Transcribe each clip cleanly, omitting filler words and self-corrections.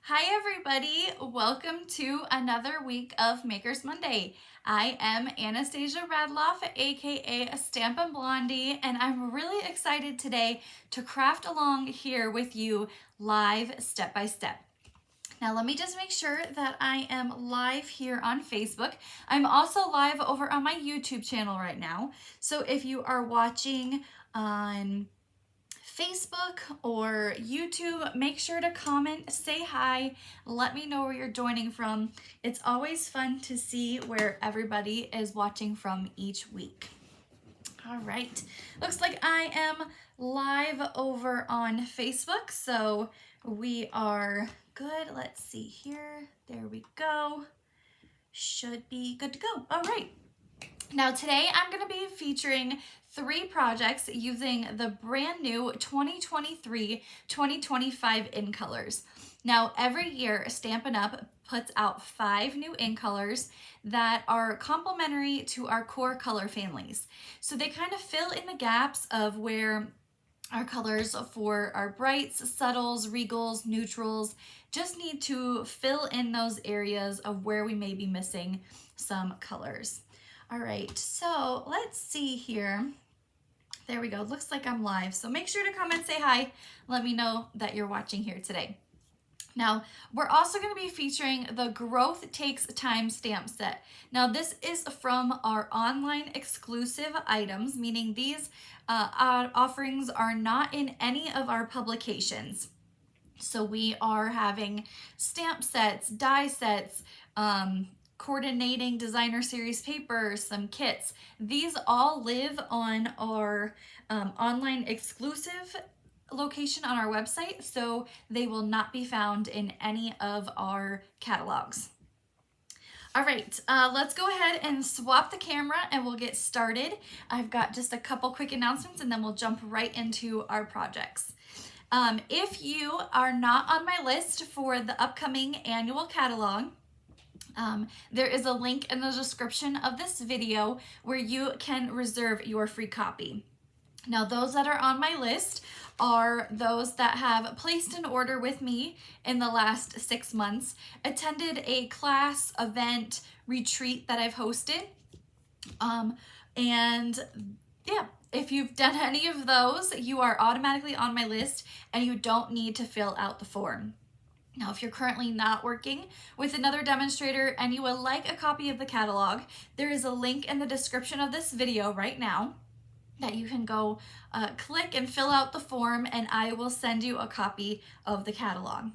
Hi everybody, welcome to another week of Makers Monday. I am Anastasia Radloff, aka Stampin' Blondie, and I'm really excited today to craft along here with you live step by step. Now let me just make sure that I am live here on Facebook. I'm also live over on my YouTube channel right now. So if you are watching on Facebook or YouTube, make sure to comment, say hi, let me know where you're joining from. It's always fun to see where everybody is watching from each week. All right, looks like I am live over on Facebook, so we are good. Let's see here. There we go. Should be good to go. All right. Now today I'm going to be featuring 3 projects using the brand new 2023-2025 in colors. Now every year Stampin' Up! Puts out 5 new in colors that are complementary to our core color families. So they kind of fill in the gaps of where our colors for our brights, subtles, regals, neutrals just need to fill in those areas of where we may be missing some colors. All right, so let's see here. There we go. Looks like I'm live. So make sure to comment, say hi. Let me know that you're watching here today. Now, we're also going to be featuring the Growth Takes Time stamp set. Now, this is from our online exclusive items, meaning these offerings are not in any of our publications. So we are having stamp sets, die sets, coordinating designer series papers, some kits. These all live on our online exclusive location on our website, so they will not be found in any of our catalogs. All right, let's go ahead and swap the camera and we'll get started. I've got just a couple quick announcements and then we'll jump right into our projects. If you are not on my list for the upcoming annual catalog, there is a link in the description of this video where you can reserve your free copy. Now, those that are on my list are those that have placed an order with me in the last 6 months, attended a class, event, retreat that I've hosted, and yeah, if you've done any of those, you are automatically on my list and you don't need to fill out the form. Now, if you're currently not working with another demonstrator and you would like a copy of the catalog, there is a link in the description of this video right now that you can go click and fill out the form and I will send you a copy of the catalog.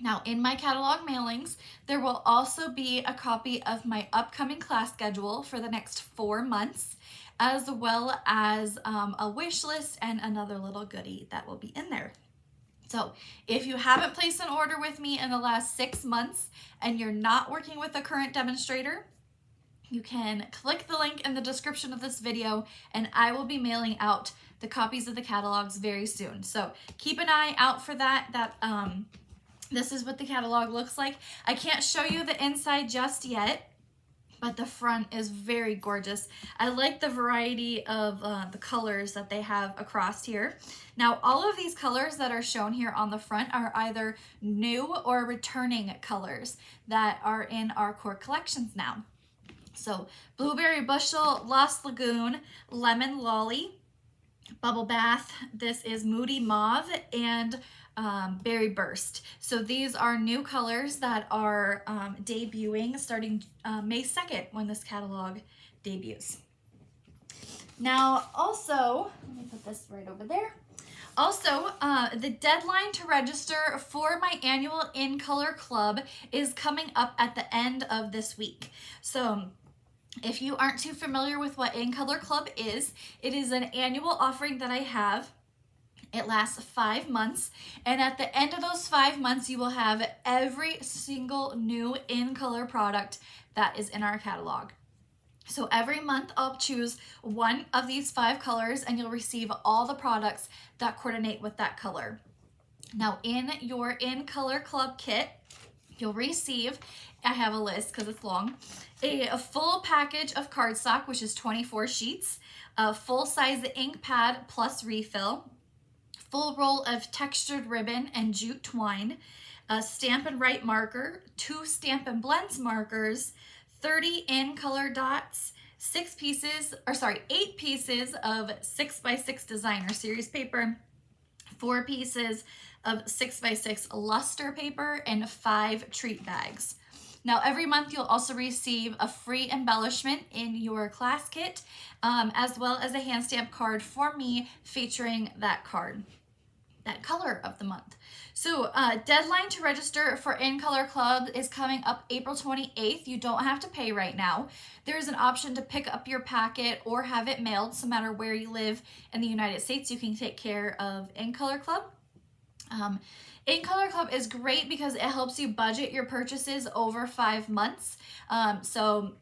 Now, in my catalog mailings, there will also be a copy of my upcoming class schedule for the next 4 months, as well as a wish list and another little goodie that will be in there. So if you haven't placed an order with me in the last 6 months and you're not working with a current demonstrator, you can click the link in the description of this video and I will be mailing out the copies of the catalogs very soon. So keep an eye out for that. This is what the catalog looks like. I can't show you the inside just yet, but the front is very gorgeous. I like the variety of the colors that they have across here. Now, all of these colors that are shown here on the front are either new or returning colors that are in our core collections now. So, Blueberry Bushel, Lost Lagoon, Lemon Lolly, Bubble Bath, this is Moody Mauve, and Berry Burst. So these are new colors that are debuting starting May 2nd when this catalog debuts. Now also, let me put this right over there. Also, the deadline to register for my annual In Color Club is coming up at the end of this week. So if you aren't too familiar with what In Color Club is, it is an annual offering that I have. It lasts 5 months, and at the end of those 5 months, you will have every single new in color product that is in our catalog. So every month, I'll choose one of these 5 colors, and you'll receive all the products that coordinate with that color. Now, in your In Color Club kit, you'll receive, I have a list because it's long, a full package of cardstock, which is 24 sheets, a full-size ink pad plus refill, full roll of textured ribbon and jute twine, a Stampin' Write marker, 2 Stampin' Blends markers, 30 in color dots, 8 pieces of 6x6 designer series paper, 4 pieces of 6x6 luster paper, and 5 treat bags. Now, every month you'll also receive a free embellishment in your class kit, as well as a hand stamp card for me featuring that card, that color of the month. So deadline to register for In Color Club is coming up April 28th. You don't have to pay right now. There's an option to pick up your packet or have it mailed. So no matter where you live in the United States, you can take care of In Color Club. In Color Club is great because it helps you budget your purchases over 5 months. So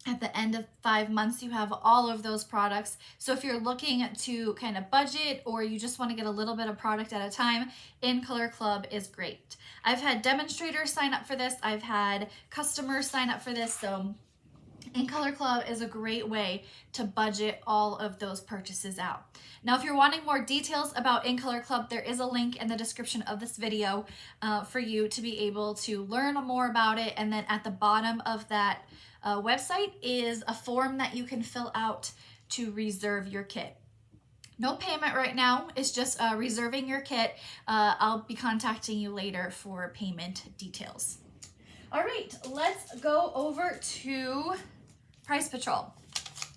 at the end of 5 months, you have all of those products. So if you're looking to kind of budget or you just want to get a little bit of product at a time, In Color Club is great. I've had demonstrators sign up for this. I've had customers sign up for this. So In Color Club is a great way to budget all of those purchases out. Now, if you're wanting more details about In Color Club, there is a link in the description of this video for you to be able to learn more about it. And then at the bottom of that website is a form that you can fill out to reserve your kit. No payment right now, it's just reserving your kit. I'll be contacting you later for payment details. All right, let's go over to Price Patrol.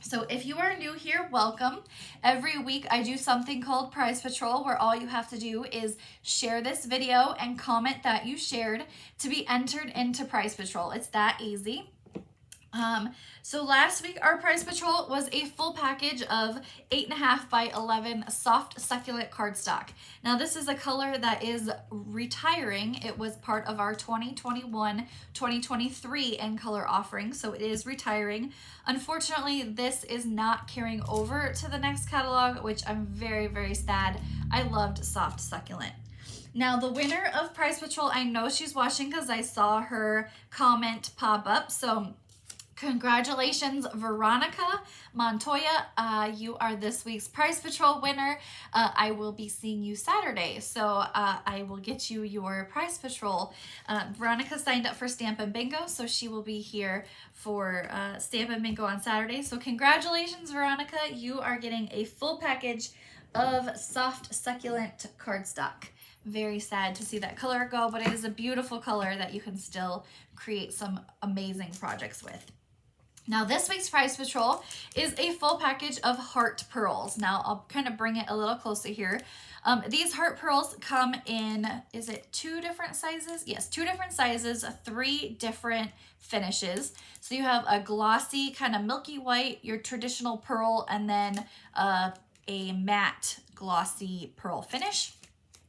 So if you are new here, welcome. Every week I do something called Price Patrol where all you have to do is share this video and comment that you shared to be entered into Price Patrol. It's that easy. So last week our Price Patrol was a full package of 8.5 by 11 soft succulent cardstock. Now this is a color that is retiring. It was part of our 2021-2023 In Color offering, so it is retiring. Unfortunately, this is not carrying over to the next catalog, which I'm very, very sad. I loved soft succulent. Now the winner of Price Patrol, I know she's watching because I saw her comment pop up, so congratulations, Veronica Montoya. You are this week's Price Patrol winner. I will be seeing you Saturday, so I will get you your Price Patrol. Veronica signed up for Stampin' Bingo, so she will be here for Stampin' Bingo on Saturday. So congratulations, Veronica. You are getting a full package of soft succulent cardstock. Very sad to see that color go, but it is a beautiful color that you can still create some amazing projects with. Now this week's Price Patrol is a full package of heart pearls. Now I'll kind of bring it a little closer here. These heart pearls come in, is it 2 different sizes? Yes, 2 different sizes, 3 different finishes. So you have a glossy kind of milky white, your traditional pearl, and then a matte glossy pearl finish.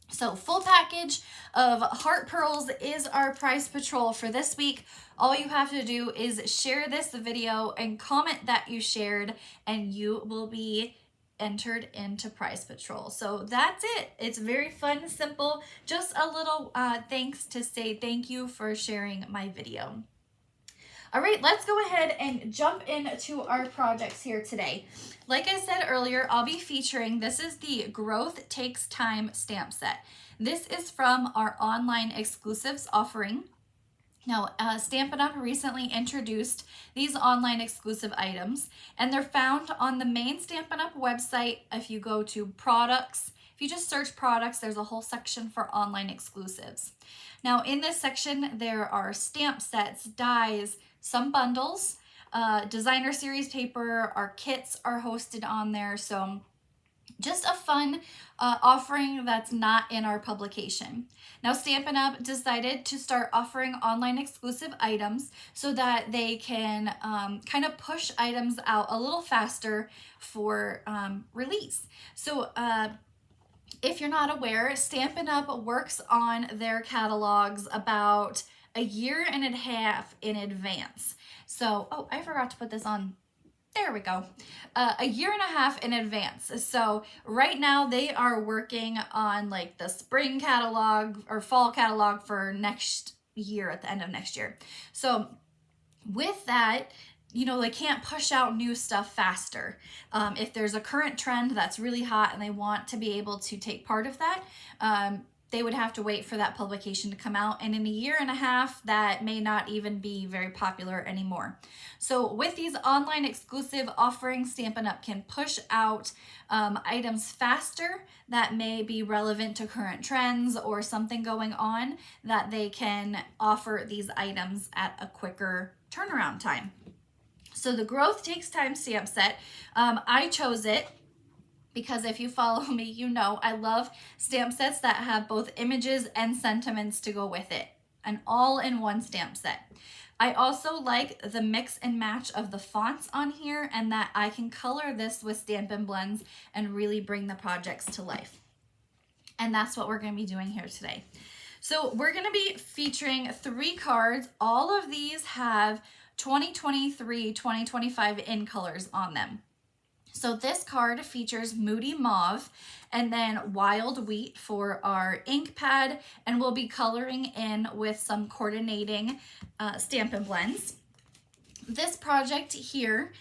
So full package of heart pearls is our Price Patrol for this week. All you have to do is share this video and comment that you shared, and you will be entered into Price Patrol. So that's it. It's very fun, simple, just a little thanks to say thank you for sharing my video. All right, let's go ahead and jump into our projects here today. Like I said earlier, I'll be featuring, this is the Growth Takes Time stamp set. This is from our online exclusives offering. Now, Stampin' Up! Recently introduced these online exclusive items, and they're found on the main Stampin' Up! Website. If you go to products, if you just search products, there's a whole section for online exclusives. Now, in this section, there are stamp sets, dies, some bundles, designer series paper, our kits are hosted on there. So just a fun offering that's not in our publication. Now, Stampin' Up! Decided to start offering online exclusive items so that they can kind of push items out a little faster for release. So if you're not aware, Stampin' Up! Works on their catalogs about a year and a half in advance. So, oh, I forgot to put this on. There we go. A year and a half in advance. So right now they are working on like the spring catalog or fall catalog for next year, at the end of next year. So with that, they can't push out new stuff faster. If there's a current trend that's really hot and they want to be able to take part of that, they would have to wait for that publication to come out. And in a year and a half, that may not even be very popular anymore. So with these online exclusive offerings, Stampin' Up! Can push out items faster that may be relevant to current trends or something going on, that they can offer these items at a quicker turnaround time. So the Growth Takes Time stamp set, I chose it because if you follow me, you know I love stamp sets that have both images and sentiments to go with it. An all-in-one stamp set. I also like the mix and match of the fonts on here, and that I can color this with Stampin' Blends and really bring the projects to life. And that's what we're going to be doing here today. So we're going to be featuring 3 cards. All of these have 2023, 2025 in colors on them. So this card features Moody Mauve and then Wild Wheat for our ink pad, and we'll be coloring in with some coordinating Stampin' Blends. This project here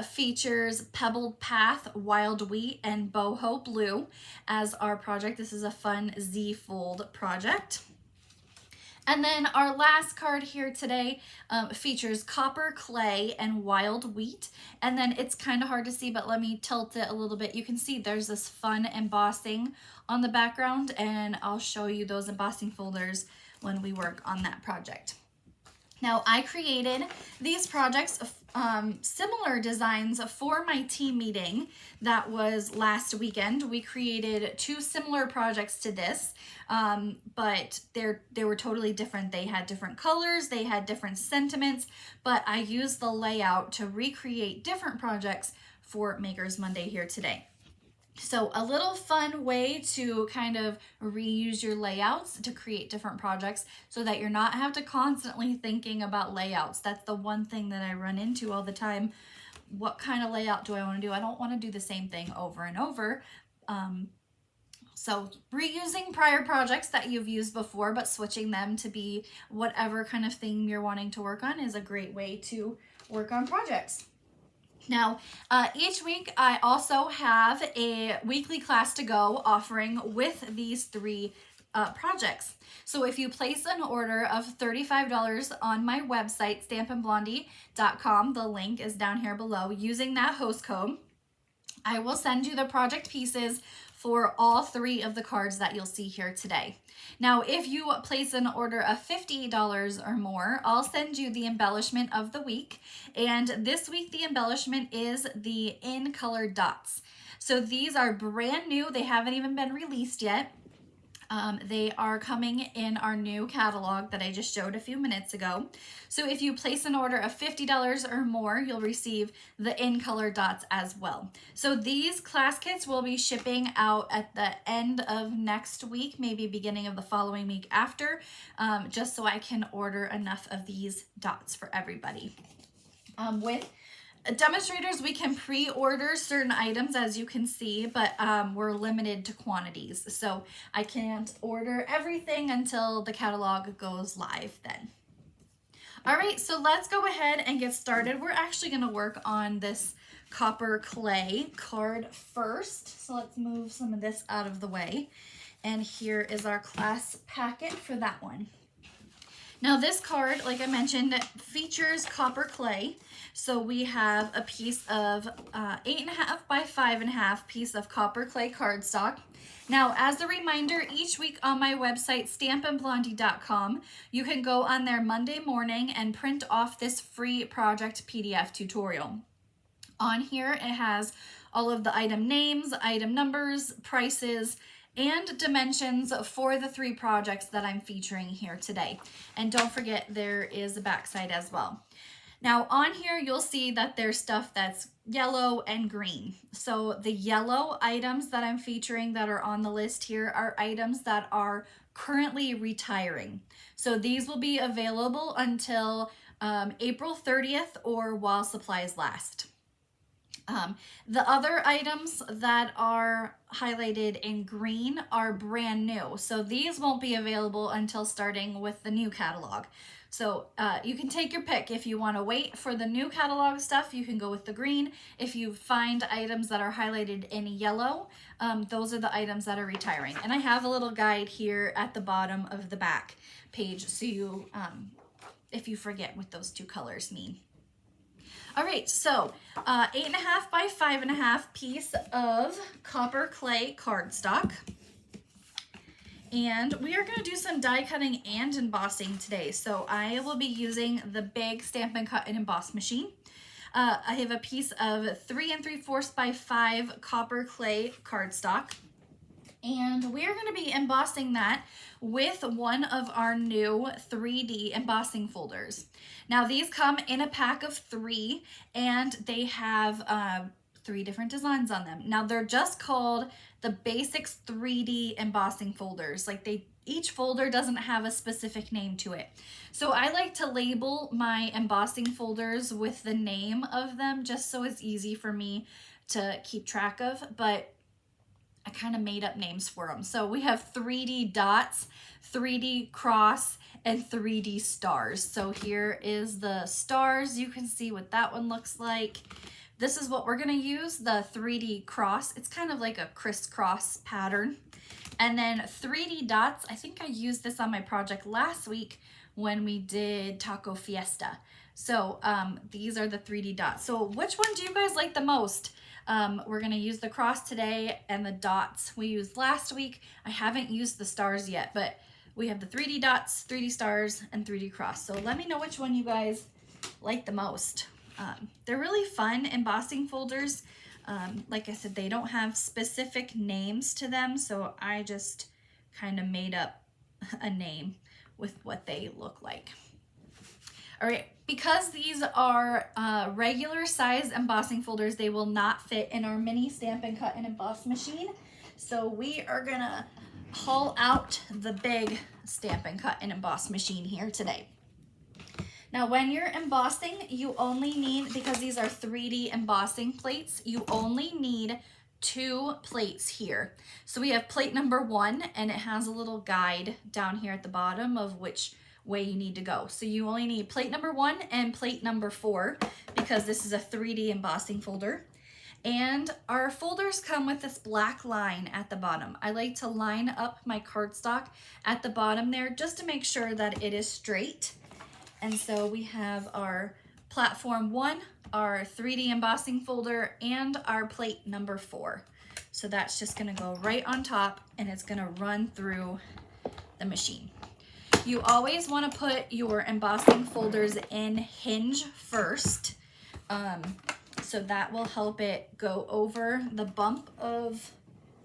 features Pebbled Path, Wild Wheat, and Boho Blue as our project. This is a fun Z-fold project. And then our last card here today features Copper Clay and Wild Wheat. And then it's kind of hard to see, but let me tilt it a little bit. You can see there's this fun embossing on the background, and I'll show you those embossing folders when we work on that project. Now, I created these projects, similar designs for my team meeting that was last weekend. We created 2 similar projects to this, but they were totally different. They had different colors, they had different sentiments, but I used the layout to recreate different projects for Makers Monday here today. So a little fun way to kind of reuse your layouts to create different projects so that you're not have to constantly thinking about layouts. That's the one thing that I run into all the time. What kind of layout do I want to do? I don't want to do the same thing over and over. So reusing prior projects that you've used before, but switching them to be whatever kind of theme you're wanting to work on is a great way to work on projects. Now, each week I also have a weekly class to go offering with these 3 projects. So if you place an order of $35 on my website, stampinblondie.com, the link is down here below, using that host code, I will send you the project pieces for all 3 of the cards that you'll see here today. Now, if you place an order of $50 or more, I'll send you the embellishment of the week. And this week, the embellishment is the in color dots. So these are brand new. They haven't even been released yet. They are coming in our new catalog that I just showed a few minutes ago. So if you place an order of $50 or more, you'll receive the in color dots as well. So these class kits will be shipping out at the end of next week, maybe beginning of the following week after, just so I can order enough of these dots for everybody. With demonstrators, we can pre-order certain items, as you can see, but we're limited to quantities. So I can't order everything until the catalog goes live then. All right, so let's go ahead and get started. We're actually going to work on this Copper Clay card first. So let's move some of this out of the way. And here is our class packet for that one. Now this card, like I mentioned, features Copper Clay. So we have a piece of 8.5 by 5.5 piece of Copper Clay cardstock. Now, as a reminder, each week on my website, stampinblondie.com, you can go on there Monday morning and print off this free project PDF tutorial. On here, it has all of the item names, item numbers, prices, and dimensions for the 3 projects that I'm featuring here today. And don't forget, there is a backside as well. Now on here, you'll see that there's stuff that's yellow and green. So the yellow items that I'm featuring that are on the list here are items that are currently retiring. So these will be available until April 30th or while supplies last. The other items that are highlighted in green are brand new. So these won't be available until starting with the new catalog. So you can take your pick. If you want to wait for the new catalog stuff, you can go with the green. If you find items that are highlighted in yellow, those are the items that are retiring. And I have a little guide here at the bottom of the back page, so you, if you forget what those two colors mean. All right, so 8.5 by 5.5 piece of copper clay cardstock. And we are going to do some die cutting and embossing today. So I will be using the big Stampin' Cut and Emboss machine. I have a piece of 3 3/4 by 5 copper clay cardstock. And we are going to be embossing that with one of our new 3D embossing folders. Now these come in a pack of 3 and they have 3 different designs on them. Now they're just called the Basics 3D embossing folders. Like each folder doesn't have a specific name to it. So I like to label my embossing folders with the name of them just so it's easy for me to keep track of, but I kind of made up names for them. So we have 3D dots, 3D cross, and 3D stars. So here is the stars. You can see what that one looks like. This is what we're gonna use, the 3D cross. It's kind of like a crisscross pattern. And then 3D dots, I think I used this on my project last week when we did Taco Fiesta. So these are the 3D dots. So which one do you guys like the most? We're gonna use the cross today and the dots we used last week. I haven't used the stars yet, but we have the 3D dots, 3D stars, and 3D cross. So let me know which one you guys like the most. They're really fun embossing folders. Like I said, they don't have specific names to them, so I just kind of made up a name with what they look like. All right, because these are regular size embossing folders, they will not fit in our mini Stampin' Cut and Emboss machine. So we are gonna haul out the big Stampin' Cut and Emboss machine here today. Now when you're embossing, you only need, because these are 3D embossing plates, you only need 2 plates here. So we have plate number 1, and it has a little guide down here at the bottom of which way you need to go. So you only need plate number 1 and plate number 4 because this is a 3D embossing folder. And our folders come with this black line at the bottom. I like to line up my cardstock at the bottom there just to make sure that it is straight. And so we have our platform 1, our 3D embossing folder, and our plate number 4. So that's just gonna go right on top and it's gonna run through the machine. You always want to put your embossing folders in hinge first, so that will help it go over the bump of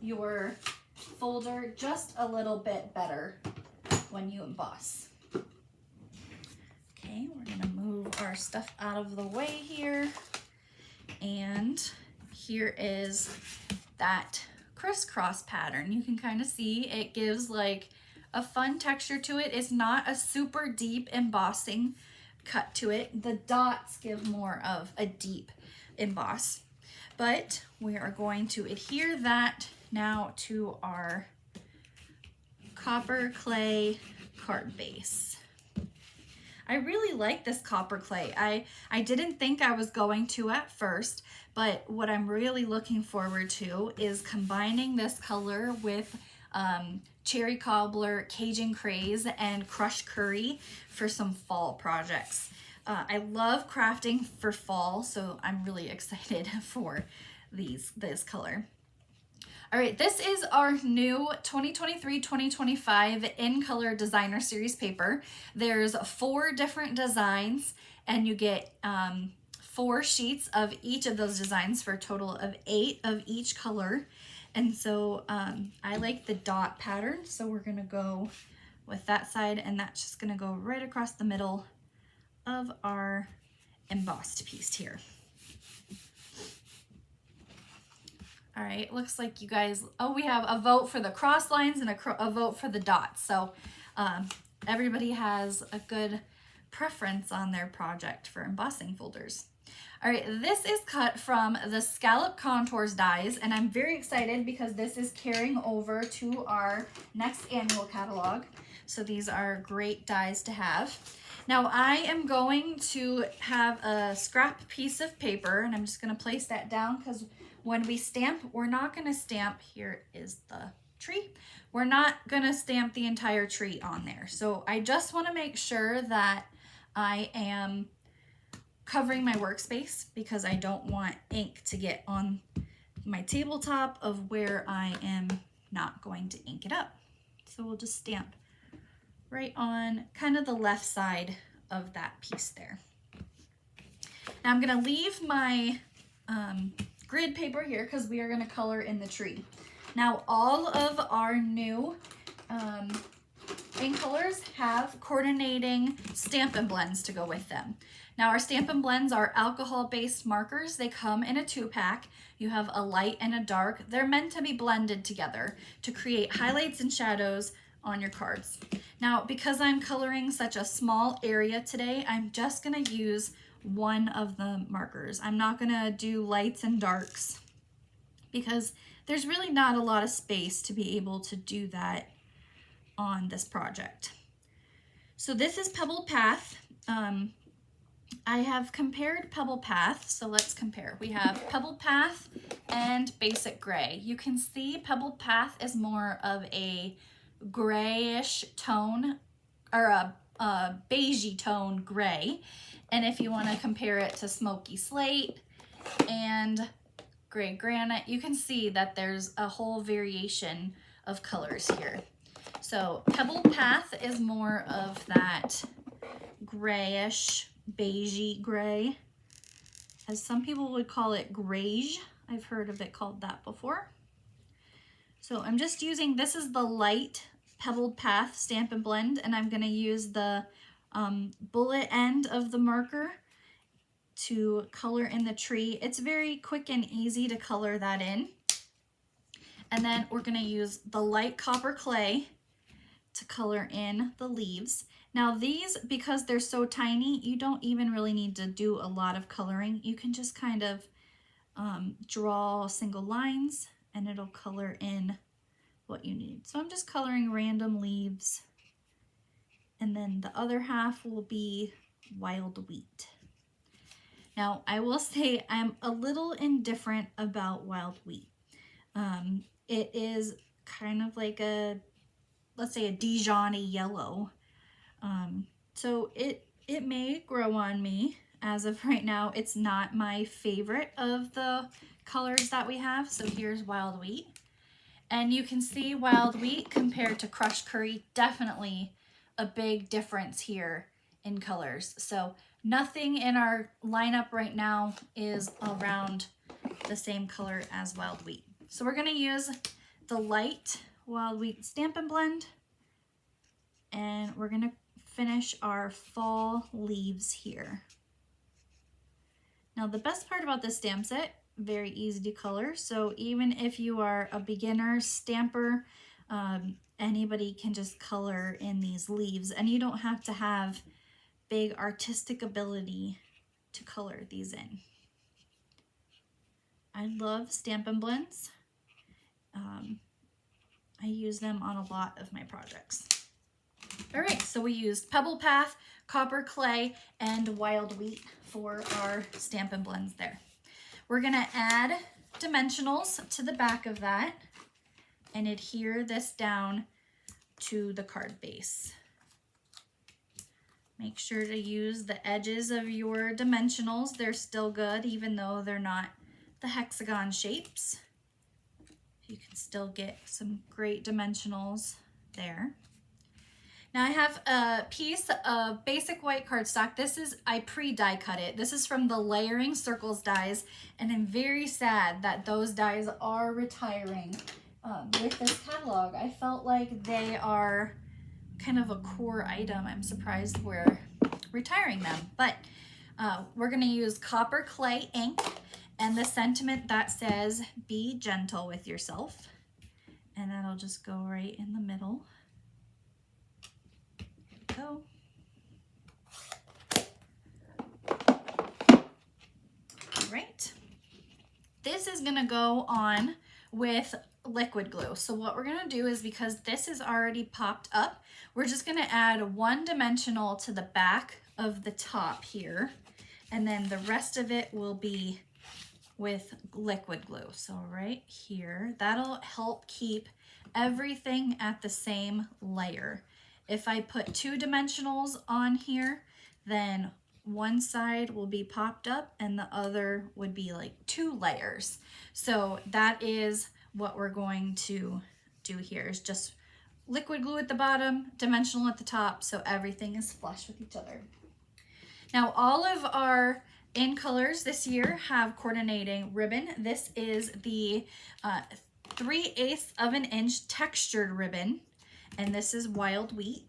your folder just a little bit better when you emboss. Okay, we're going to move our stuff out of the way here, and here is that crisscross pattern. You can kind of see it gives like a fun texture to it. It's not a super deep embossing cut to it. The dots give more of a deep emboss. But we are going to adhere that now to our copper clay card base. I really like this copper clay. I didn't think I was going to at first, but what I'm really looking forward to is combining this color with Cherry Cobbler, Cajun Craze, and Crushed Curry for some fall projects. I love crafting for fall, so I'm really excited for this color. All right, this is our new 2023-2025 In Color Designer Series paper. There's 4 different designs, and you get 4 sheets of each of those designs for a total of 8 of each color. And so I like the dot pattern, so we're gonna go with that side, and that's just gonna go right across the middle of our embossed piece here. All right, looks like you guys, oh, we have a vote for the cross lines and a vote for the dots. So everybody has a good preference on their project for embossing folders. All right, this is cut from the Scallop Contours dies, and I'm very excited because this is carrying over to our next annual catalog. So these are great dies to have. Now I am going to have a scrap piece of paper, and I'm just gonna place that down because when we stamp, we're not gonna stamp, here is the tree, we're not gonna stamp the entire tree on there. So I just wanna make sure that I am covering my workspace because I don't want ink to get on my tabletop of where I am not going to ink it up. So we'll just stamp right on kind of the left side of that piece there. Now I'm gonna leave my grid paper here because we are gonna color in the tree. Now all of our new ink colors have coordinating Stampin' Blends to go with them. Now our Stampin' Blends are alcohol-based markers. They come in a 2-pack. You have a light and a dark. They're meant to be blended together to create highlights and shadows on your cards. Now, because I'm coloring such a small area today, I'm just gonna use one of the markers. I'm not gonna do lights and darks because there's really not a lot of space to be able to do that on this project. So this is Pebbled Path. I have compared Pebbled Path, so let's compare. We have Pebbled Path and Basic Gray. You can see Pebbled Path is more of a grayish tone, or a beigey tone gray. And if you want to compare it to Smoky Slate and Gray Granite, you can see that there's a whole variation of colors here. So Pebbled Path is more of that grayish, beigey gray, as some people would call it greige. I've heard of it called that before. So I'm just using, this is the light Pebbled Path Stampin' Blend, and I'm gonna use the bullet end of the marker to color in the tree. It's very quick and easy to color that in. And then we're gonna use the light Copper Clay to color in the leaves. Now these, because they're so tiny, you don't even really need to do a lot of coloring. You can just kind of draw single lines and it'll color in what you need. So I'm just coloring random leaves, and then the other half will be wild wheat. Now I will say I'm a little indifferent about wild wheat. It is kind of like a, let's say, a Dijon-y yellow. So it may grow on me. As of right now, it's not my favorite of the colors that we have. So here's wild wheat. And you can see wild wheat compared to crushed curry, definitely a big difference here in colors. So nothing in our lineup right now is around the same color as wild wheat. So we're gonna use the light wild wheat Stampin' Blend, and we're gonna finish our fall leaves here. Now the best part about this stamp set, very easy to color. So even if you are a beginner stamper, anybody can just color in these leaves, and you don't have to have big artistic ability to color these in. I love Stampin' Blends. I use them on a lot of my projects. All right, so we used Pebbled Path, Copper Clay, and wild wheat for our Stampin' Blends there. We're gonna add dimensionals to the back of that and adhere this down to the card base. Make sure to use the edges of your dimensionals. They're still good, even though they're not the hexagon shapes. You can still get some great dimensionals there. Now I have a piece of basic white cardstock. This is, I pre-die cut it. This is from the Layering Circles dies, and I'm very sad that those dies are retiring with this catalog. I felt like they are kind of a core item. I'm surprised we're retiring them, but we're gonna use Copper Clay ink and the sentiment that says, "Be gentle with yourself." And that'll just go right in the middle. Go. This is gonna go on with liquid glue. So what we're gonna do is, because this is already popped up, we're just gonna add one dimensional to the back of the top here, and then the rest of it will be with liquid glue. So right here, that'll help keep everything at the same layer. If I put two dimensionals on here, then one side will be popped up and the other would be like two layers. So that is what we're going to do here, is just liquid glue at the bottom, dimensional at the top, so everything is flush with each other. Now all of our in colors this year have coordinating ribbon. This is the 3/8 of an inch textured ribbon, and this is wild wheat.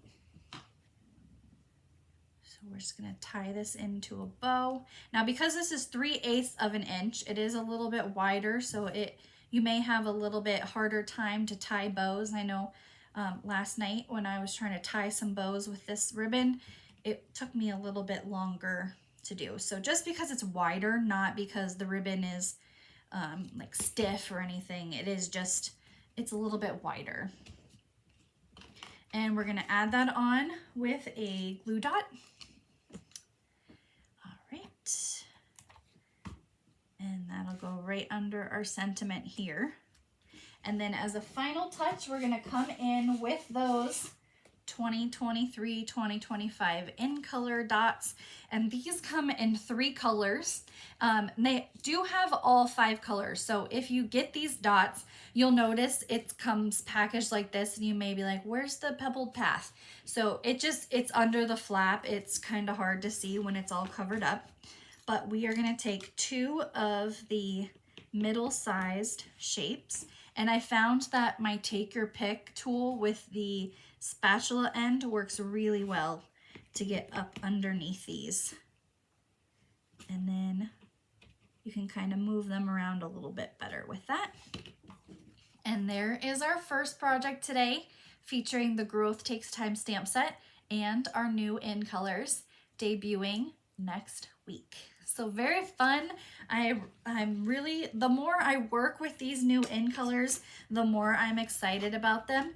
So we're just gonna tie this into a bow. Now because this is 3/8 of an inch, it is a little bit wider, so you may have a little bit harder time to tie bows. I know last night when I was trying to tie some bows with this ribbon, it took me a little bit longer to do. So just because it's wider, not because the ribbon is like stiff or anything, it's a little bit wider. And we're gonna add that on with a glue dot. All right. And that'll go right under our sentiment here. And then as a final touch, we're gonna come in with those 2023, 2025 in color dots, and these come in 3 colors. They do have all 5 colors, so if you get these dots, you'll notice it comes packaged like this, and you may be like, where's the pebbled path? So it's under the flap. It's kind of hard to see when it's all covered up, but we are going to take 2 of the middle-sized shapes, and I found that my take your pick tool with the spatula end works really well to get up underneath these. And then you can kind of move them around a little bit better with that. And there is our first project today, featuring the Growth Takes Time stamp set and our new in colors, debuting next week. So very fun. I'm really, the more I work with these new in colors, the more I'm excited about them.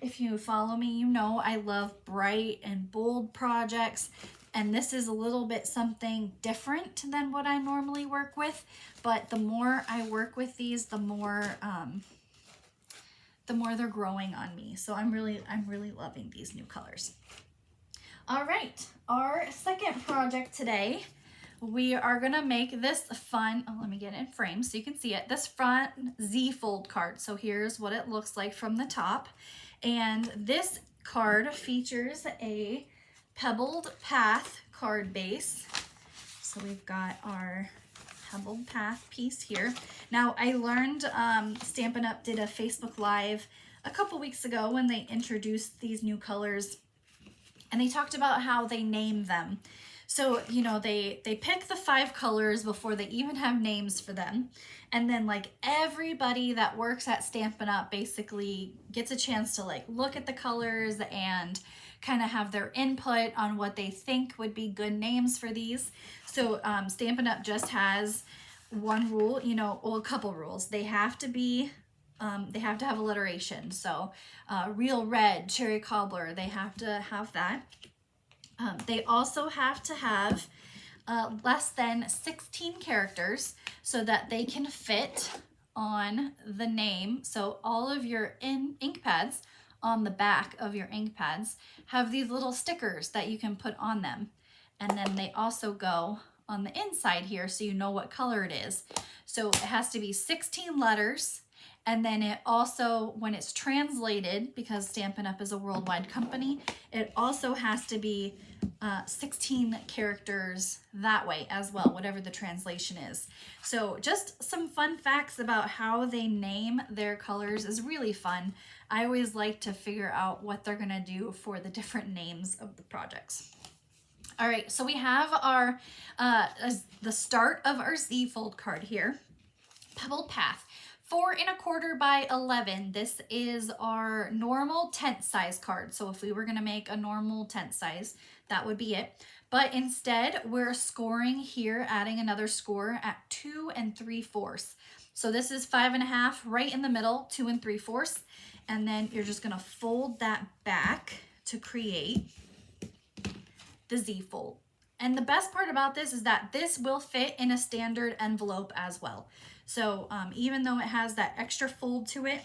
If you follow me, you know I love bright and bold projects, and this is a little bit something different than what I normally work with, but the more I work with these, the more they're growing on me. So I'm really loving these new colors. All right, our second project today, we are gonna make this fun, let me get it in frame so you can see it, this front Z fold card. So here's what it looks like from the top. And this card features a pebbled path card base. So we've got our pebbled path piece here. Now I learned Stampin' Up! Did a Facebook Live a couple weeks ago when they introduced these new colors, and they talked about how they name them. So, you know, they pick the 5 colors before they even have names for them. And then like everybody that works at Stampin' Up! Basically gets a chance to like look at the colors and kind of have their input on what they think would be good names for these. So Stampin' Up! Just has one rule, you know, well, a couple rules. They have to have alliteration. So Real Red, Cherry Cobbler, they have to have that. They also have to have less than 16 characters so that they can fit on the name. So all of your ink pads on the back of your ink pads have these little stickers that you can put on them. And then they also go on the inside here so you know what color it is. So it has to be 16 letters. And then it also, when it's translated, because Stampin' Up! Is a worldwide company, it also has to be 16 characters that way as well, whatever the translation is. So just some fun facts about how they name their colors is really fun. I always like to figure out what they're gonna do for the different names of the projects. All right, so we have our the start of our Z fold card here, Pebbled Path. 4¼ by 11. This is our normal tent size card. So if we were gonna make a normal tent size, that would be it. But instead, we're scoring here, adding another score at 2 3/4. So this is 5½ right in the middle, 2 3/4. And then you're just gonna fold that back to create the Z fold. And the best part about this is that this will fit in a standard envelope as well. So even though it has that extra fold to it,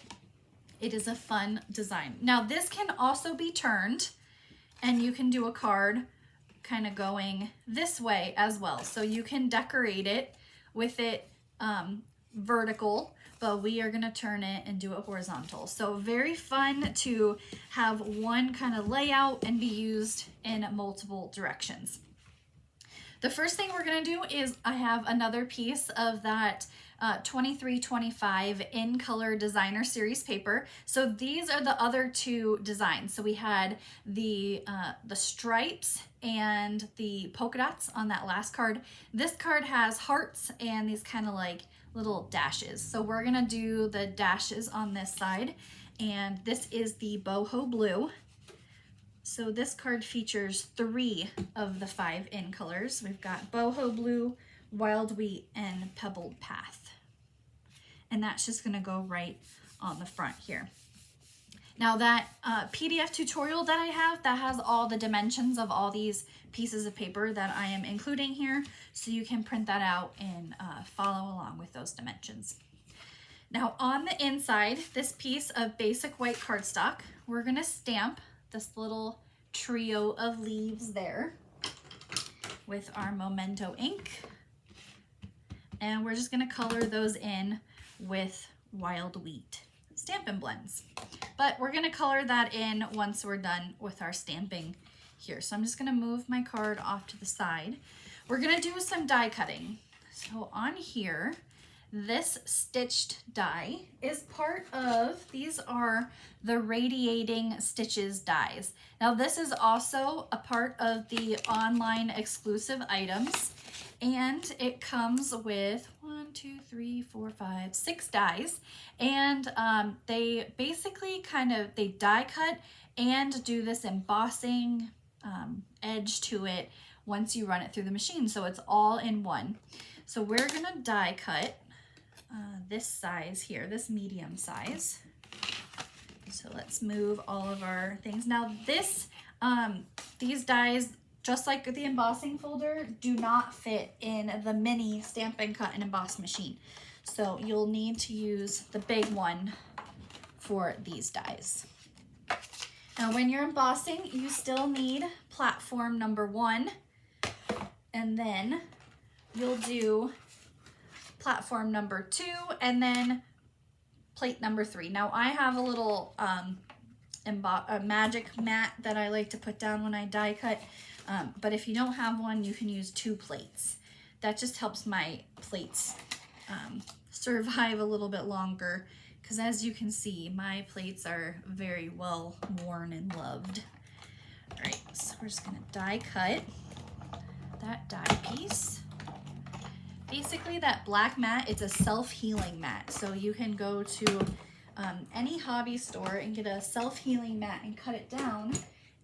it is a fun design. Now this can also be turned, and you can do a card kind of going this way as well. So you can decorate it with it vertical, but we are gonna turn it and do it horizontal. So very fun to have one kind of layout and be used in multiple directions. The first thing we're gonna do is I have another piece of that 2325 in color designer series paper. So these are the other two designs. So we had the stripes and the polka dots on that last card. This card has hearts and these kind of like little dashes. So we're gonna do the dashes on this side, and this is the boho blue. So this card features 3 of the 5 in colors. We've got boho blue, wild wheat, and pebbled path. And that's just gonna go right on the front here. Now that PDF tutorial that I have, that has all the dimensions of all these pieces of paper that I am including here, so you can print that out and follow along with those dimensions. Now on the inside, this piece of basic white cardstock, we're gonna stamp this little trio of leaves there with our Memento ink. And we're just gonna color those in with wild wheat Stampin' Blends. But we're gonna color that in once we're done with our stamping here. So I'm just gonna move my card off to the side. We're gonna do some die cutting. So on here, this stitched die is part of, these are the Radiating Stitches dies. Now this is also a part of the online exclusive items, and it comes with 6 dies, and they basically they die cut and do this embossing edge to it once you run it through the machine, so it's all in one. So we're gonna die cut this size here, this medium size. So let's move all of our things. Now this, these dies, just like the embossing folder, do not fit in the mini Stampin' Cut and Emboss machine. So you'll need to use the big one for these dies. Now when you're embossing, you still need platform number 1, and then you'll do platform number 2, and then plate number 3. Now I have a little a magic mat that I like to put down when I die cut, but if you don't have one, you can use 2 plates. That just helps my plates survive a little bit longer, because as you can see, my plates are very well worn and loved. All right, so we're just gonna die cut that die piece. Basically that black mat, it's a self-healing mat. So you can go to any hobby store and get a self-healing mat and cut it down,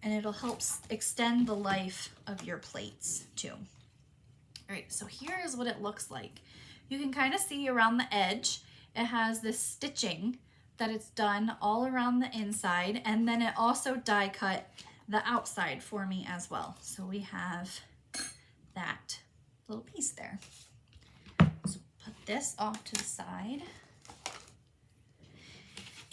and it'll help extend the life of your plates too. All right, so here is what it looks like. You can kind of see around the edge, it has this stitching that it's done all around the inside, and then it also die cut the outside for me as well. So we have that little piece there. So put this off to the side.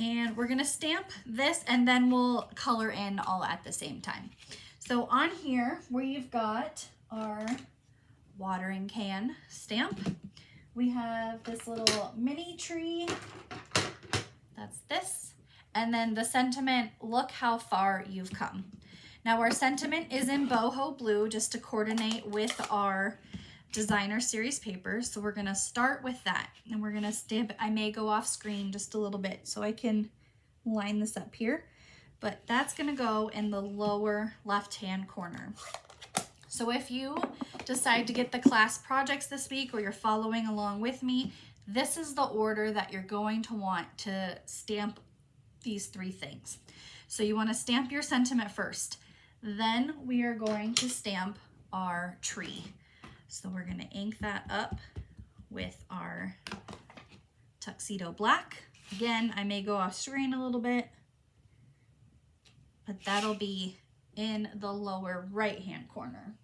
And we're gonna stamp this, and then we'll color in all at the same time. So on here, we've got our watering can stamp. We have this little mini tree, that's this. And then the sentiment, look how far you've come. Now our sentiment is in boho blue, just to coordinate with our designer series paper. So we're gonna start with that, and we're gonna stamp. I may go off screen just a little bit so I can line this up here, but that's gonna go in the lower left-hand corner. So if you decide to get the class projects this week, or you're following along with me, this is the order that you're going to want to stamp these 3 things. So you want to stamp your sentiment first. Then we are going to stamp our tree. So we're going to ink that up with our tuxedo black. Again, I may go off screen a little bit, but that'll be in the lower right-hand corner.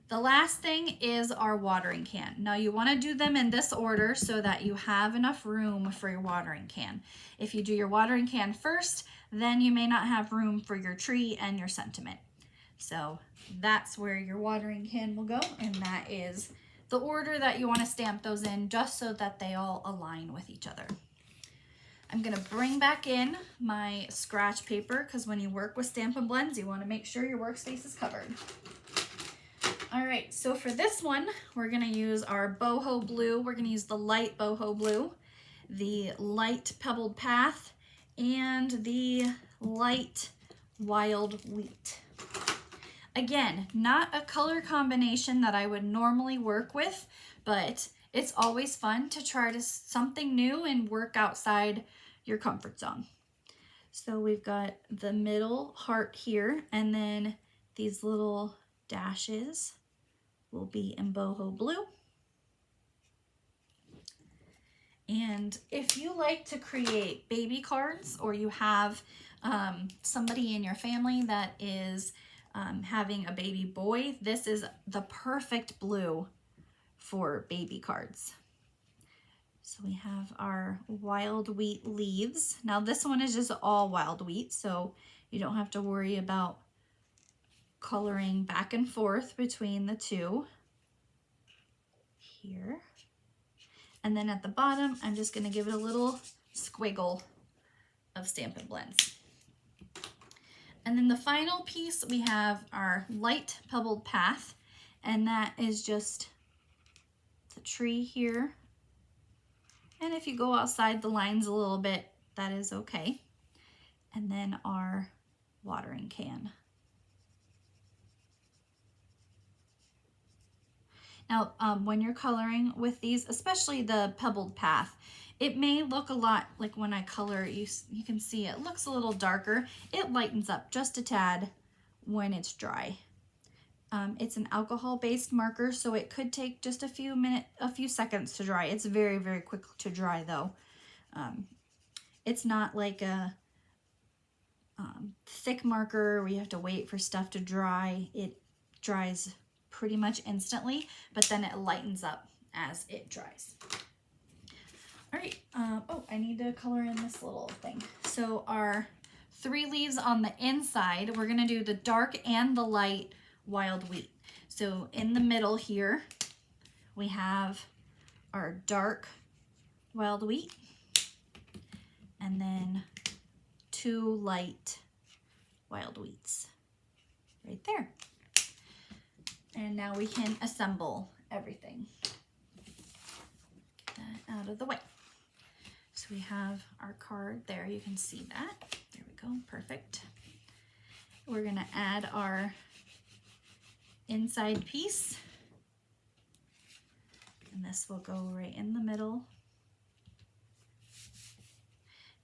The last thing is our watering can. Now you want to do them in this order so that you have enough room for your watering can. If you do your watering can first, then you may not have room for your tree and your sentiment. So that's where your watering can will go, and that is the order that you want to stamp those in, just so that they all align with each other. I'm going to bring back in my scratch paper, because when you work with Stampin' Blends, you want to make sure your workspace is covered. All right, so for this one, we're going to use our boho blue. We're going to use the light boho blue, the light pebbled path, and the light wild wheat. Again, not a color combination that I would normally work with, but it's always fun to try something new and work outside your comfort zone. So we've got the middle heart here, and then these little dashes will be in boho blue. And if you like to create baby cards, or you have somebody in your family that is having a baby boy, this is the perfect blue for baby cards. So we have our wild wheat leaves. Now this one is just all wild wheat, so you don't have to worry about coloring back and forth between the two here. And then at the bottom, I'm just going to give it a little squiggle of Stampin' Blends. And then the final piece, we have our light pebbled path, and that is just the tree here. And if you go outside the lines a little bit, that is okay. And then our watering can. Now, when you're coloring with these, especially the pebbled path, it may look a lot like when I color, you can see it looks a little darker. It lightens up just a tad when it's dry. It's an alcohol-based marker, so it could take just a few seconds to dry. It's very, very quick to dry though. It's not like a thick marker where you have to wait for stuff to dry. It dries pretty much instantly, but then it lightens up as it dries. All right, oh, I need to color in this little thing. So our 3 leaves on the inside, we're gonna do the dark and the light wild wheat. So in the middle here, we have our dark wild wheat, and then 2 light wild wheats right there. And now we can assemble everything. Get that out of the way. So we have our card there, you can see that. There we go, perfect. We're gonna add our inside piece. And this will go right in the middle.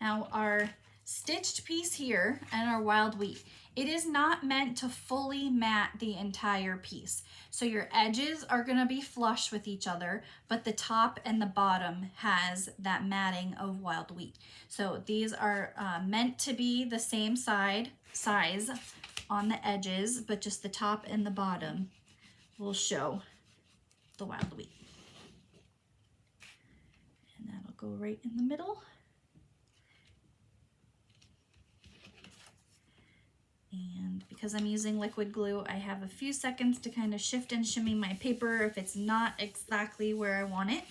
Now our stitched piece here and our wild wheat, it is not meant to fully mat the entire piece. So your edges are gonna be flush with each other, but the top and the bottom has that matting of wild wheat. So these are meant to be the same size on the edges, but just the top and the bottom will show the wild wheat. And that'll go right in the middle. And because I'm using liquid glue, I have a few seconds to kind of shift and shimmy my paper if it's not exactly where I want it.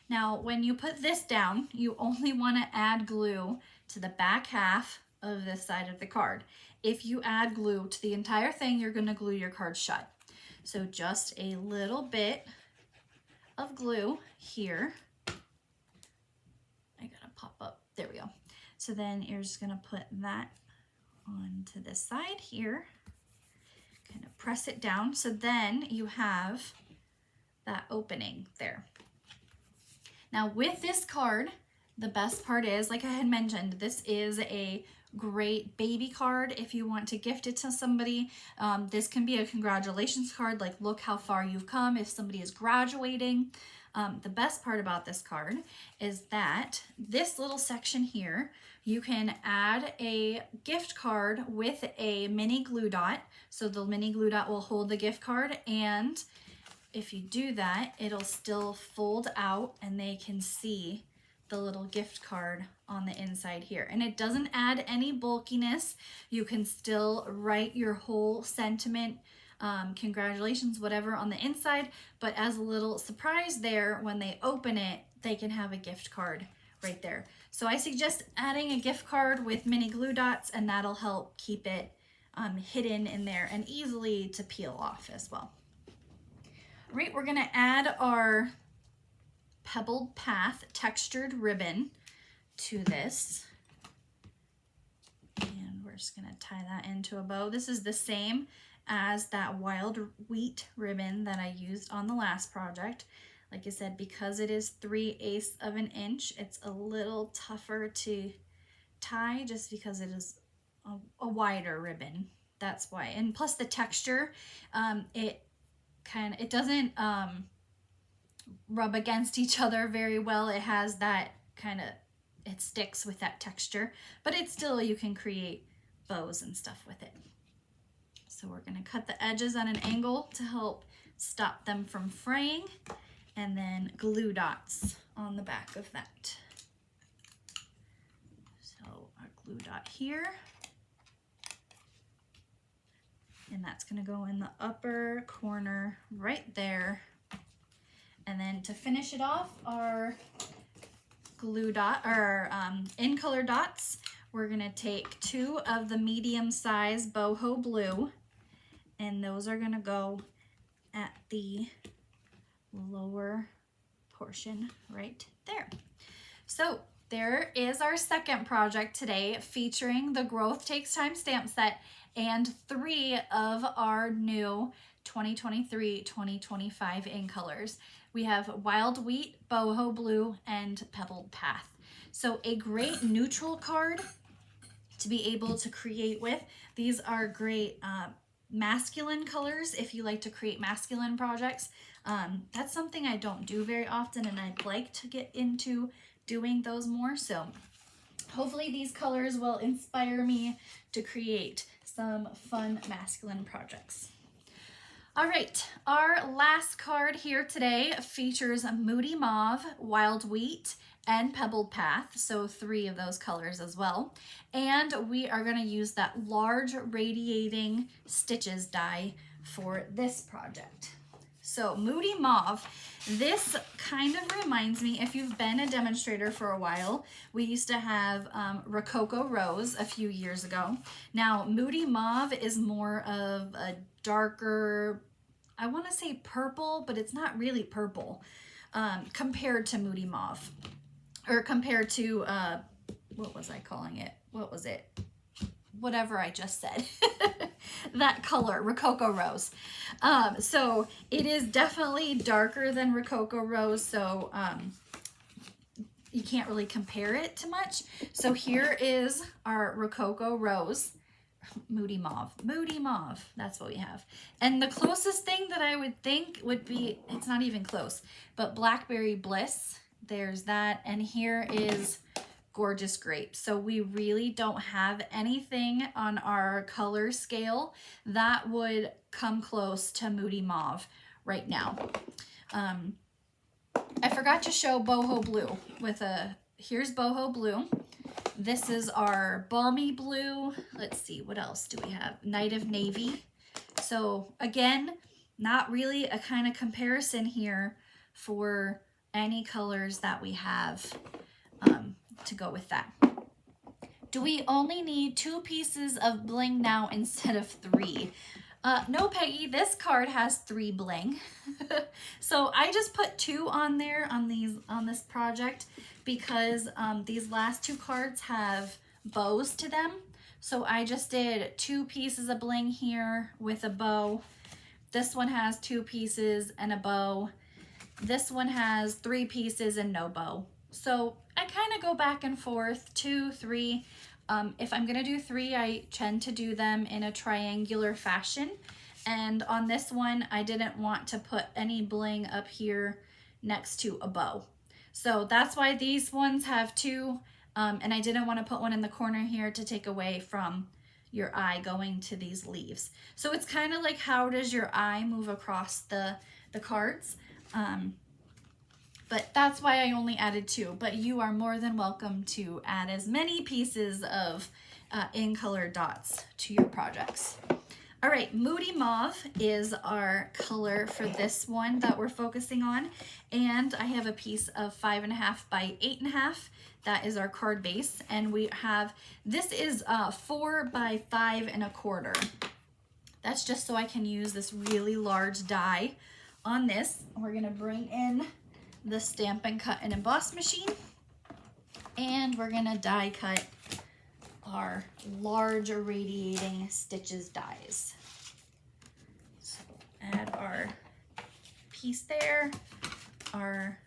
Now, when you put this down, you only want to add glue to the back half of this side of the card. If you add glue to the entire thing, you're going to glue your card shut. So just a little bit of glue here. I gotta pop up, there we go. So then you're just gonna put that onto this side here, kind of press it down, so then you have that opening there. Now with this card, the best part is, like I had mentioned, this is a great baby card if you want to gift it to somebody. This can be a congratulations card, like look how far you've come if somebody is graduating. The best part about this card is that this little section here, you can add a gift card with a mini glue dot. So the mini glue dot will hold the gift card, and if you do that, it'll still fold out and they can see the little gift card on the inside here. And it doesn't add any bulkiness. You can still write your whole sentiment, congratulations, whatever, on the inside, but as a little surprise there, when they open it, they can have a gift card right there. So I suggest adding a gift card with mini glue dots, and that'll help keep it hidden in there and easily to peel off as well. All right, we're gonna add our Pebbled Path textured ribbon to this. And we're just gonna tie that into a bow. This is the same as that Wild Wheat ribbon that I used on the last project. Like I said, because it is 3/8 of an inch, it's a little tougher to tie just because it is a wider ribbon. That's why. And plus the texture, it doesn't rub against each other very well. It has that kind of, it sticks with that texture, but it's still, you can create bows and stuff with it. So we're going to cut the edges at an angle to help stop them from fraying, and then glue dots on the back of that. So our glue dot here, and that's going to go in the upper corner right there. And then to finish it off, our glue dot, or in color dots, we're gonna take 2 of the medium size boho blue, and those are gonna go at the lower portion right there. So there is our second project today, featuring the Growth Takes Time stamp set and 3 of our new 2023-2025 in colors. We have Wild Wheat, Boho Blue, and Pebbled Path. So a great neutral card to be able to create with. These are great masculine colors if you like to create masculine projects. That's something I don't do very often, and I'd like to get into doing those more. So hopefully these colors will inspire me to create some fun masculine projects. All right, our last card here today features Moody Mauve, Wild Wheat, and Pebbled Path, so 3 of those colors as well. And we are gonna use that large radiating stitches die for this project. So Moody Mauve, this kind of reminds me, if you've been a demonstrator for a while, we used to have Rococo Rose a few years ago. Now Moody Mauve is more of a darker, I want to say purple, but it's not really purple compared to Moody Mauve, or compared to, what was I calling it? What was it? Whatever I just said. That color, Rococo Rose. So it is definitely darker than Rococo Rose, so you can't really compare it to much. So here is our Rococo Rose. Moody Mauve, that's what we have. And the closest thing that I would think would be, it's not even close, but Blackberry Bliss, there's that. And here is Gorgeous Grape. So we really don't have anything on our color scale that would come close to Moody Mauve right now. I forgot to show Boho Blue with here's Boho Blue. This is our Balmy Blue. Let's see, what else do we have? Night of Navy. So again, not really a kind of comparison here for any colors that we have to go with that. Do we only need 2 pieces of bling now instead of 3? No, Peggy, this card has 3 bling. So I just put 2 on there on this project because these last 2 cards have bows to them. So I just did 2 pieces of bling here with a bow. This one has 2 pieces and a bow. This one has 3 pieces and no bow. So I kind of go back and forth, 2, 3. If I'm gonna do 3, I tend to do them in a triangular fashion. And on this one, I didn't want to put any bling up here next to a bow. So that's why these ones have 2, and I didn't want to put one in the corner here to take away from your eye going to these leaves. So it's kind of like, how does your eye move across the cards? But that's why I only added 2, but you are more than welcome to add as many pieces of in color dots to your projects. All right, Moody Mauve is our color for this one that we're focusing on. And I have a piece of 5.5 by 8.5. That is our card base. And we have, this is 4 by 5.25. That's just so I can use this really large die on this. We're gonna bring in the Stampin' Cut and Emboss machine. And we're gonna die cut our large irradiating stitches dies. So add our piece there, our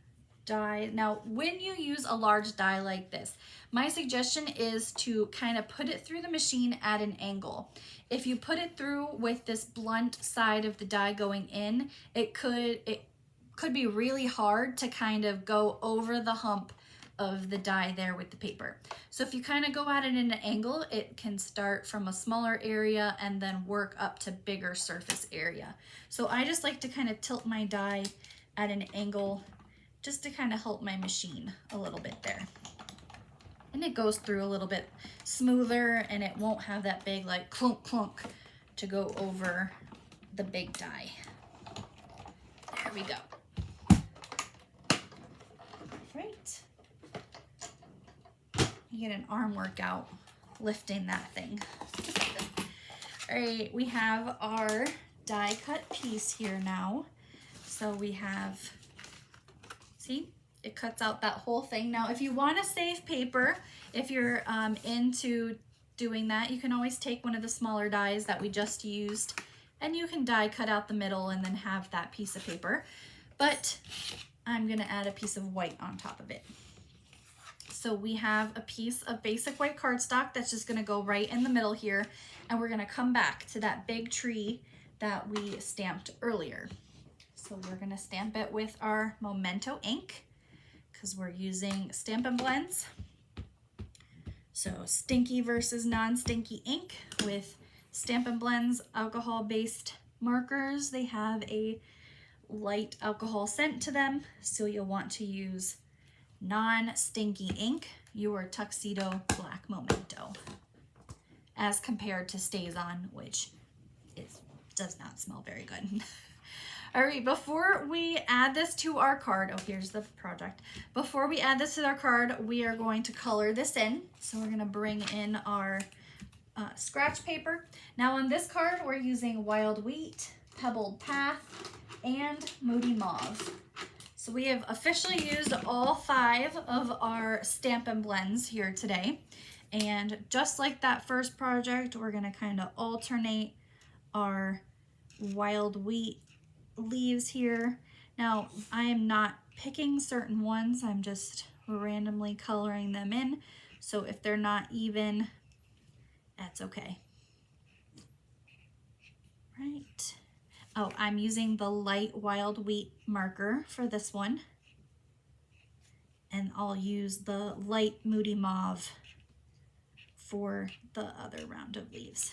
die. Now, when you use a large die like this, my suggestion is to kind of put it through the machine at an angle. If you put it through with this blunt side of the die going in, it could be really hard to kind of go over the hump of the die there with the paper. So if you kind of go at it in an angle, it can start from a smaller area and then work up to bigger surface area. So I just like to kind of tilt my die at an angle just to kind of help my machine a little bit there. And it goes through a little bit smoother and it won't have that big like clunk clunk to go over the big die. There we go. Right. You get an arm workout lifting that thing. All right, we have our die cut piece here now. So we have, see, it cuts out that whole thing. Now, if you want to save paper, if you're into doing that, you can always take one of the smaller dies that we just used and you can die cut out the middle and then have that piece of paper. But I'm gonna add a piece of white on top of it. So we have a piece of basic white cardstock that's just gonna go right in the middle here, and we're gonna come back to that big tree that we stamped earlier. So we're gonna stamp it with our Memento ink because we're using Stampin' Blends. So stinky versus non-stinky ink with Stampin' Blends alcohol-based markers. They have a light alcohol scent to them, so you'll want to use non-stinky ink, your Tuxedo Black Memento, as compared to StazOn, which does not smell very good. All right, before we add this to our card, oh, here's the project. Before we add this to our card, we are going to color this in. So we're gonna bring in our scratch paper. Now on this card, we're using Wild Wheat, Pebbled Path, and Moody Mauve. So we have officially used all 5 of our Stampin' Blends here today. And just like that first project, we're gonna kind of alternate our Wild Wheat leaves here. Now, I am not picking certain ones, I'm just randomly coloring them in. So if they're not even, that's okay. Right. Oh, I'm using the light Wild Wheat marker for this one. And I'll use the light Moody Mauve for the other round of leaves.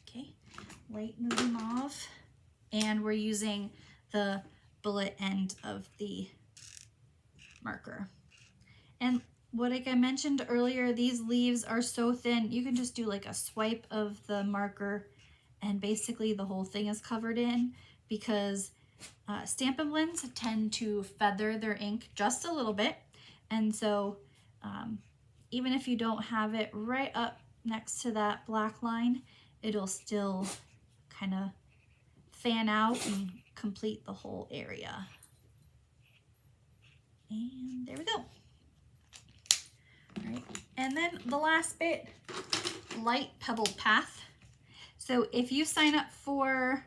Okay, light Moody Mauve. And we're using the bullet end of the marker. And like I mentioned earlier, these leaves are so thin, you can just do like a swipe of the marker and basically the whole thing is covered in, because Stampin' Blends tend to feather their ink just a little bit. And so even if you don't have it right up next to that black line, it'll still kind of fan out and complete the whole area. And there we go. All right, and then the last bit, light Pebbled Path. So if you sign up for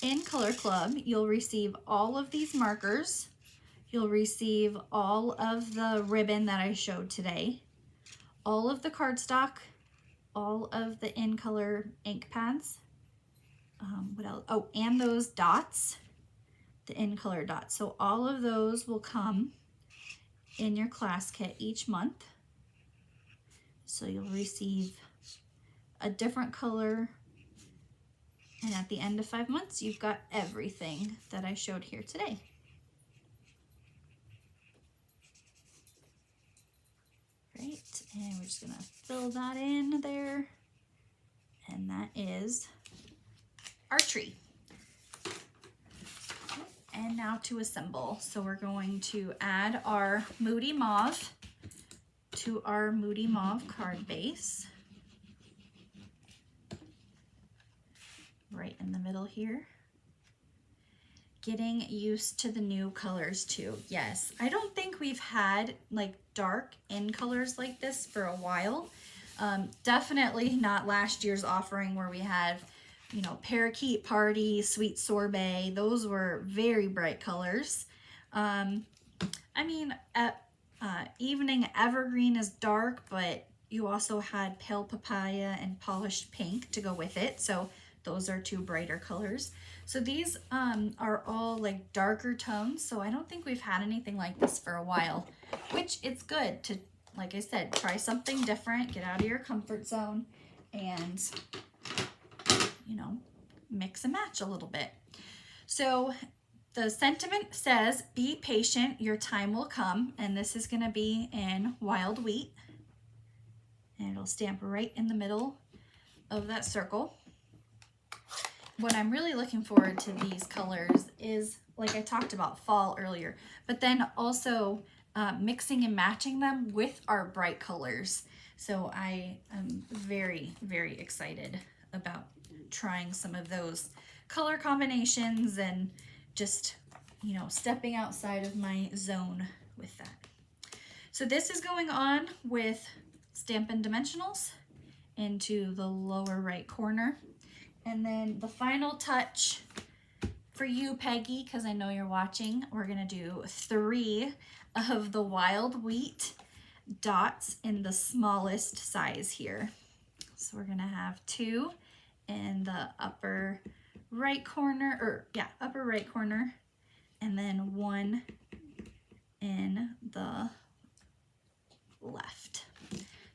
in Color Club, you'll receive all of these markers. You'll receive all of the ribbon that I showed today, all of the cardstock, all of the in color ink pads. What else? Oh, and those dots, the in color dots. So all of those will come in your class kit each month. So you'll receive a different color, and at the end of 5 months, you've got everything that I showed here today. Right, and we're just gonna fill that in there, and that is our tree. And now to assemble. So we're going to add our Moody Mauve to our Moody Mauve card base. Right in the middle here. Getting used to the new colors too. Yes, I don't think we've had like dark in colors like this for a while. Definitely not last year's offering where we had, you know, Parakeet Party, Sweet Sorbet. Those were very bright colors. I mean, Evening Evergreen is dark, but you also had Pale Papaya and Polished Pink to go with it. So those are two brighter colors. So these are all like darker tones. So I don't think we've had anything like this for a while, which it's good to, like I said, try something different, get out of your comfort zone, and, you know, mix and match a little bit. So the sentiment says, be patient, your time will come. And this is going to be in Wild Wheat. And it'll stamp right in the middle of that circle. What I'm really looking forward to these colors is, like I talked about, fall earlier, but then also mixing and matching them with our bright colors. So I am very, very excited about trying some of those color combinations and just, you know, stepping outside of my zone with that. So this is going on with Stampin' Dimensionals into the lower right corner. And then the final touch for you, Peggy, because I know you're watching, we're gonna do 3 of the Wild Wheat dots in the smallest size here. So we're gonna have 2 in the upper right corner, upper right corner, and then 1 in the left.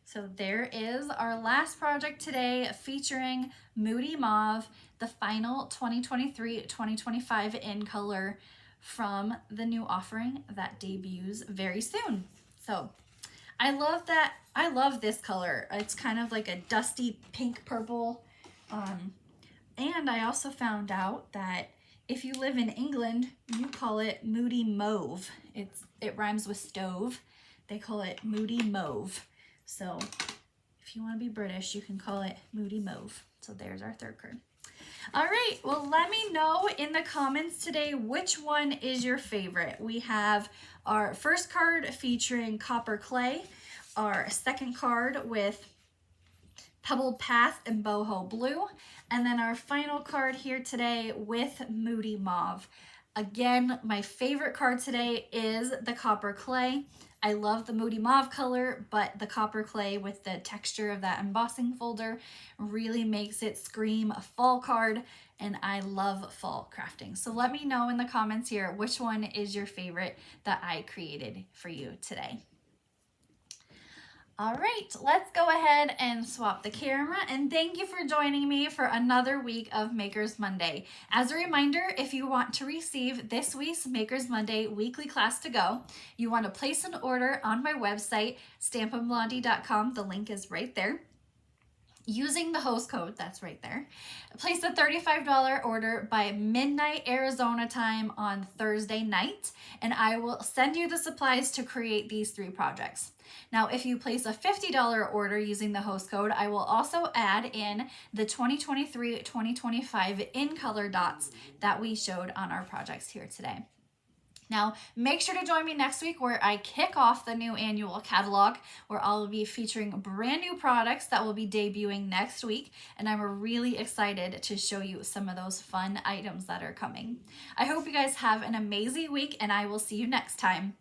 So there is our last project today featuring Moody Mauve, the final 2023-2025 in color from the new offering that debuts very soon. So I love that. I love this color. It's kind of like a dusty pink purple. And I also found out that if you live in England, you call it Moody Mauve. It rhymes with stove. They call it Moody Mauve. So if you want to be British, you can call it Moody Mauve. So there's our third card. All right, well, let me know in the comments today which one is your favorite. We have our first card featuring Copper Clay, our second card with Pebbled Path and Boho Blue, and then our final card here today with Moody Mauve. Again, my favorite card today is the Copper Clay. I love the Moody Mauve color, but the Copper Clay with the texture of that embossing folder really makes it scream a fall card, and I love fall crafting. So let me know in the comments here which one is your favorite that I created for you today. All right, let's go ahead and swap the camera, and thank you for joining me for another week of Makers Monday. As a reminder, if you want to receive this week's Makers Monday weekly class to go, you want to place an order on my website, stampinblondie.com. The link is right there. Using the host code, that's right there. Place a $35 order by midnight Arizona time on Thursday night, and I will send you the supplies to create these 3 projects. Now, if you place a $50 order using the host code, I will also add in the 2023-2025 in color dots that we showed on our projects here today. Now, make sure to join me next week where I kick off the new annual catalog, where I'll be featuring brand new products that will be debuting next week. And I'm really excited to show you some of those fun items that are coming. I hope you guys have an amazing week, and I will see you next time.